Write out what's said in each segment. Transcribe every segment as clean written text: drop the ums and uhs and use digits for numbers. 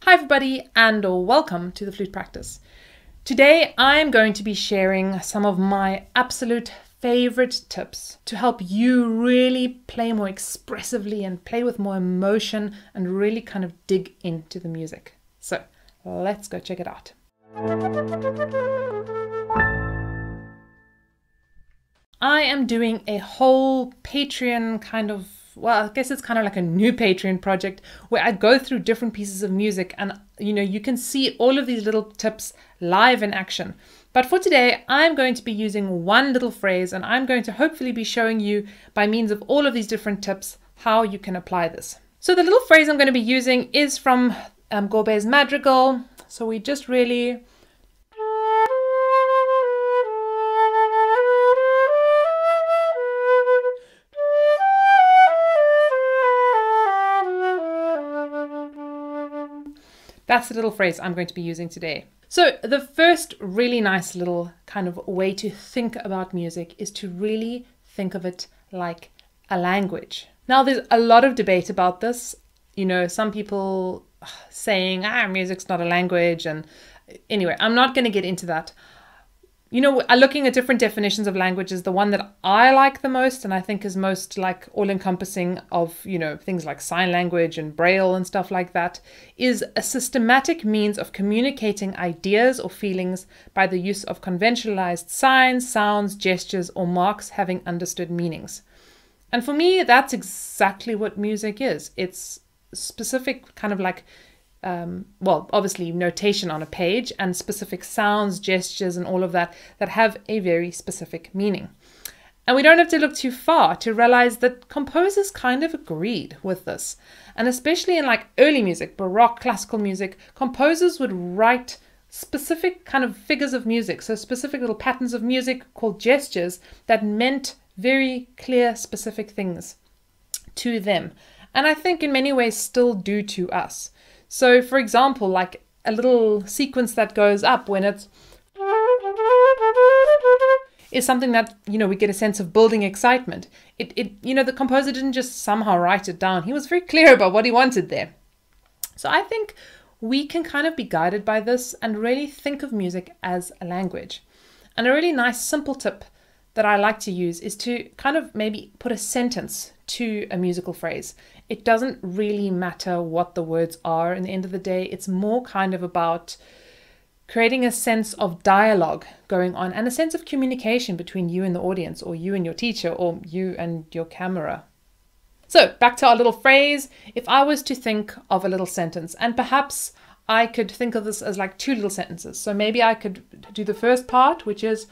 Hi everybody and welcome to the Flute Practice. Today I'm going to be sharing some of my absolute favorite tips to help you really play more expressively and play with more emotion and really kind of dig into the music. So let's go check it out. I am doing a whole Patreon kind of, well, I guess it's kind of like a new Patreon project where I go through different pieces of music and, you can see all of these little tips live in action. But for today, I'm going to be using one little phrase and I'm going to hopefully be showing you by means of all of these different tips how you can apply this. So the little phrase I'm going to be using is from Gourmet's Madrigal. So we just really... That's the little phrase I'm going to be using today. So the first really nice little kind of way to think about music is to really think of it like a language. Now there's a lot of debate about this. Some people saying, music's not a language. And anyway, I'm not going to get into that. Looking at different definitions of languages, the one that I like the most and I think is most like all-encompassing of, things like sign language and braille and stuff like that, is a systematic means of communicating ideas or feelings by the use of conventionalized signs, sounds, gestures, or marks having understood meanings. And for me, that's exactly what music is. It's specific kind of like obviously notation on a page and specific sounds, gestures, and all of that have a very specific meaning. And we don't have to look too far to realize that composers kind of agreed with this. And especially in like early music, Baroque, classical music, composers would write specific kind of figures of music, so specific little patterns of music called gestures that meant very clear, specific things to them. And I think in many ways still do to us. So, for example, like a little sequence that goes up when it's is something that, we get a sense of building excitement. The composer didn't just somehow write it down. He was very clear about what he wanted there. So I think we can kind of be guided by this and really think of music as a language. And a really nice simple tip that I like to use is to kind of maybe put a sentence to a musical phrase. It doesn't really matter what the words are in the end of the day. It's more kind of about creating a sense of dialogue going on and a sense of communication between you and the audience, or you and your teacher, or you and your camera. So back to our little phrase. If I was to think of a little sentence, and perhaps I could think of this as like two little sentences. So maybe I could do the first part, which is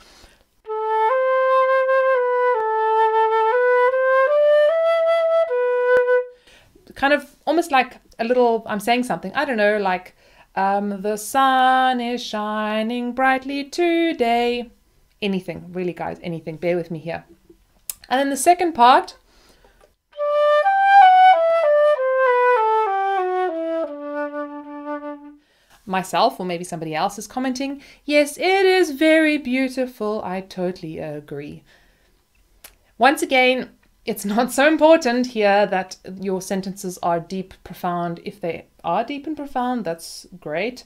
kind of almost like a little, I'm saying something, I don't know, like the sun is shining brightly today. Anything, really guys, anything, bear with me here. And then the second part, myself or maybe somebody else is commenting, yes, it is very beautiful, I totally agree. Once again, it's not so important here that your sentences are deep, profound. If they are deep and profound, that's great.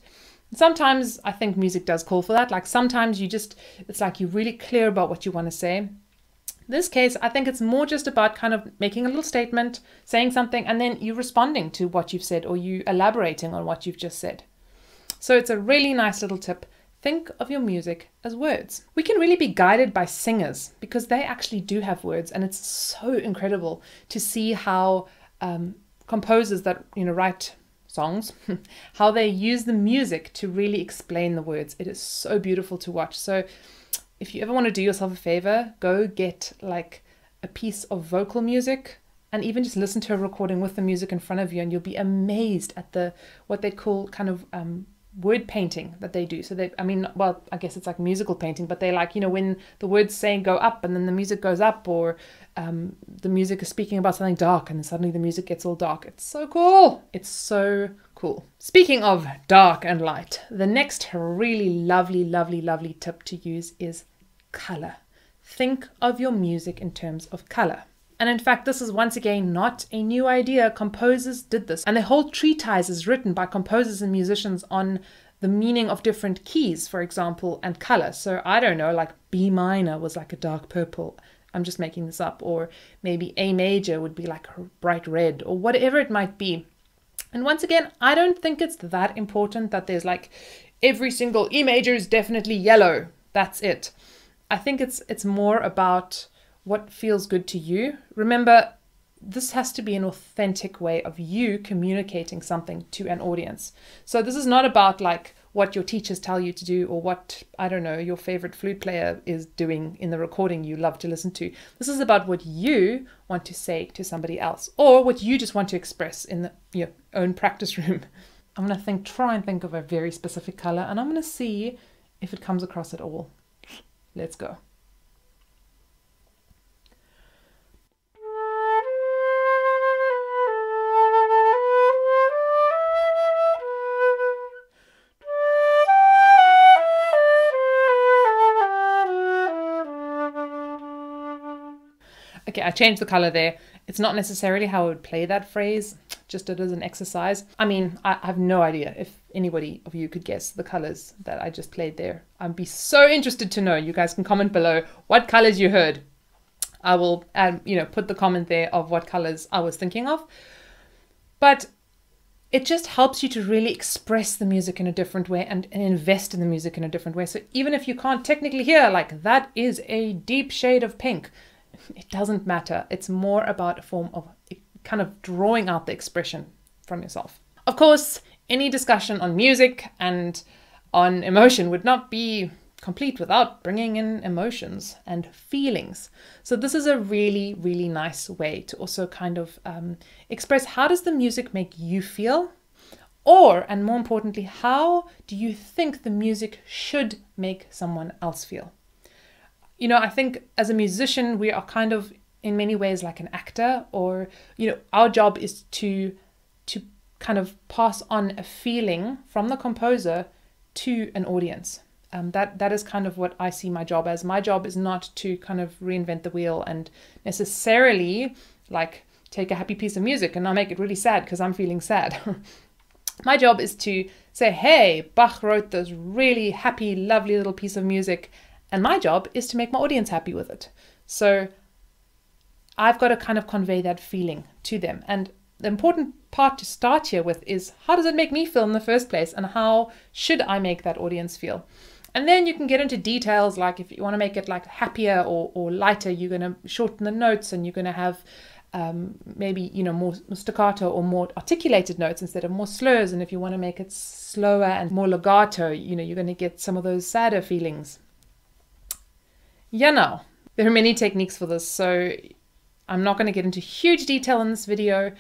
Sometimes I think music does call for that. Like sometimes it's like you're really clear about what you want to say. In this case, I think it's more just about kind of making a little statement, saying something, and then you responding to what you've said or you elaborating on what you've just said. So it's a really nice little tip. Think of your music as words. We can really be guided by singers because they actually do have words, and it's so incredible to see how composers that write songs, how they use the music to really explain the words. It is so beautiful to watch. So if you ever want to do yourself a favor, go get like a piece of vocal music and even just listen to a recording with the music in front of you, and you'll be amazed at what they call kind of word painting that they do. So I guess it's like musical painting, but they like, when the words say go up and then the music goes up, or the music is speaking about something dark and then suddenly the music gets all dark. It's so cool. It's so cool. Speaking of dark and light, the next really lovely, lovely, lovely tip to use is color. Think of your music in terms of color. And in fact, this is once again not a new idea. Composers did this. And the whole treatise is written by composers and musicians on the meaning of different keys, for example, and color. So I don't know, like B minor was like a dark purple. I'm just making this up. Or maybe A major would be like a bright red, or whatever it might be. And once again, I don't think it's that important that there's like every single E major is definitely yellow. That's it. I think it's more about what feels good to you. Remember, this has to be an authentic way of you communicating something to an audience. So this is not about like what your teachers tell you to do, or what, I don't know, your favorite flute player is doing in the recording you love to listen to. This is about what you want to say to somebody else, or what you just want to express in your own practice room. I'm going to try and think of a very specific color, and I'm going to see if it comes across at all. Let's go. Okay, I changed the color there. It's not necessarily how I would play that phrase, just it as an exercise. I mean, I have no idea if anybody of you could guess the colors that I just played there. I'd be so interested to know. You guys can comment below what colors you heard. I will put the comment there of what colors I was thinking of. But it just helps you to really express the music in a different way and invest in the music in a different way. So even if you can't technically hear, like, that is a deep shade of pink, it doesn't matter. It's more about a form of kind of drawing out the expression from yourself. Of course, any discussion on music and on emotion would not be complete without bringing in emotions and feelings. So this is a really, really nice way to also kind of express, how does the music make you feel? Or, and more importantly, how do you think the music should make someone else feel? You know, I think as a musician, we are kind of in many ways like an actor, or, our job is to kind of pass on a feeling from the composer to an audience. That is kind of what I see my job as. My job is not to kind of reinvent the wheel and necessarily like take a happy piece of music and I'll make it really sad because I'm feeling sad. My job is to say, hey, Bach wrote this really happy, lovely little piece of music, and my job is to make my audience happy with it. So I've got to kind of convey that feeling to them. And the important part to start here with is, how does it make me feel in the first place? And how should I make that audience feel? And then you can get into details, like if you want to make it like happier or lighter, you're going to shorten the notes and you're going to have maybe, more staccato or more articulated notes instead of more slurs. And if you want to make it slower and more legato, you're going to get some of those sadder feelings. Now, there are many techniques for this, so I'm not going to get into huge detail in this video,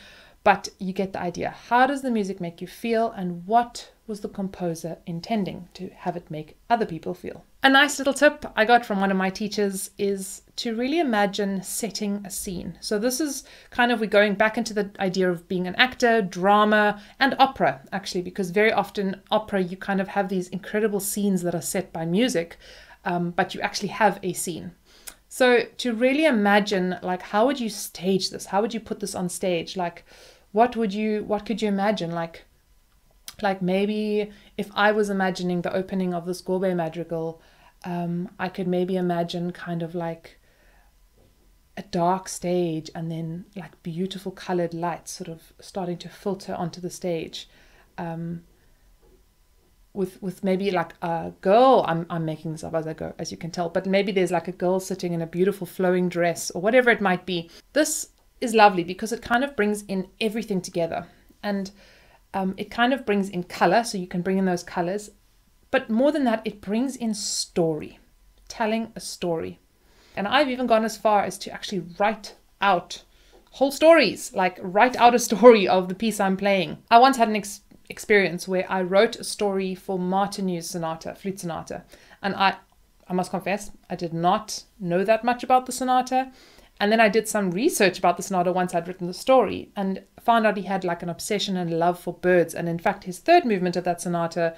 but you get the idea. How does the music make you feel, and what was the composer intending to have it make other people feel? A nice little tip I got from one of my teachers is to really imagine setting a scene. So this is kind of, we're going back into the idea of being an actor, drama, and opera, actually, because very often opera, you kind of have these incredible scenes that are set by music, but you actually have a scene. So to really imagine, like, how would you stage this? How would you put this on stage? Like, what could you imagine? Like maybe if I was imagining the opening of this Gourmet Madrigal, I could maybe imagine kind of like a dark stage and then like beautiful colored lights sort of starting to filter onto the stage. With maybe like a girl, I'm making this up as I go, as you can tell, but maybe there's like a girl sitting in a beautiful flowing dress or whatever it might be. This is lovely because it kind of brings in everything together, and it kind of brings in color, so you can bring in those colors, but more than that, it brings in story, telling a story. And I've even gone as far as to actually write out whole stories, like write out a story of the piece I'm playing. I once had an experience where I wrote a story for Martinu's sonata, flute sonata. And I must confess, I did not know that much about the sonata. And then I did some research about the sonata once I'd written the story and found out he had like an obsession and love for birds. And in fact, his third movement of that sonata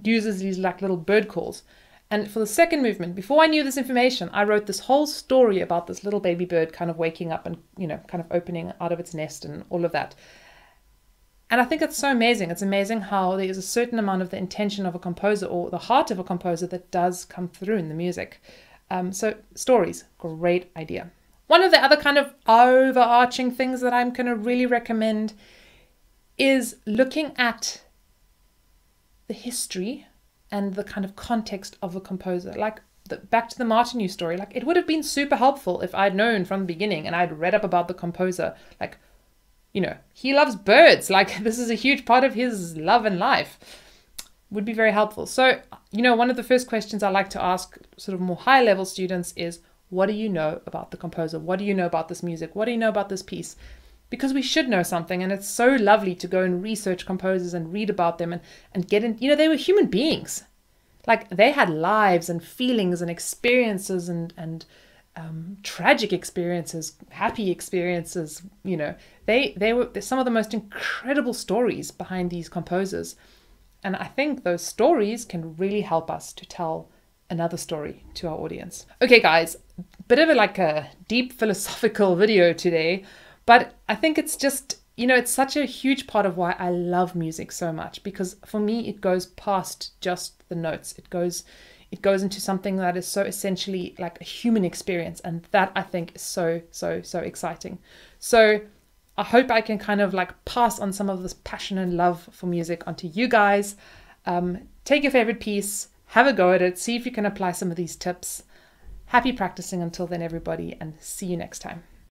uses these like little bird calls. And for the second movement, before I knew this information, I wrote this whole story about this little baby bird kind of waking up and, kind of opening out of its nest and all of that. And I think it's so amazing. It's amazing how there is a certain amount of the intention of a composer or the heart of a composer that does come through in the music. So stories, great idea. One of the other kind of overarching things that I'm going to really recommend is looking at the history and the kind of context of a composer. Like back to the Martineau story, like it would have been super helpful if I'd known from the beginning and I'd read up about the composer, like, he loves birds, like this is a huge part of his love and life. Would be very helpful. So, one of the first questions I like to ask sort of more high level students is, what do you know about the composer? What do you know about this music? What do you know about this piece? Because we should know something, and it's so lovely to go and research composers and read about them and get in. They were human beings. Like they had lives and feelings and experiences and tragic experiences, happy experiences. They were some of the most incredible stories behind these composers. And I think those stories can really help us to tell another story to our audience. Okay, guys, bit of a deep philosophical video today, but I think it's just, it's such a huge part of why I love music so much, because for me, it goes past just the notes. It goes into something that is so essentially like a human experience. And that I think is so, so, so exciting. So I hope I can kind of pass on some of this passion and love for music onto you guys. Take your favorite piece, have a go at it, see if you can apply some of these tips. Happy practicing until then, everybody, and see you next time.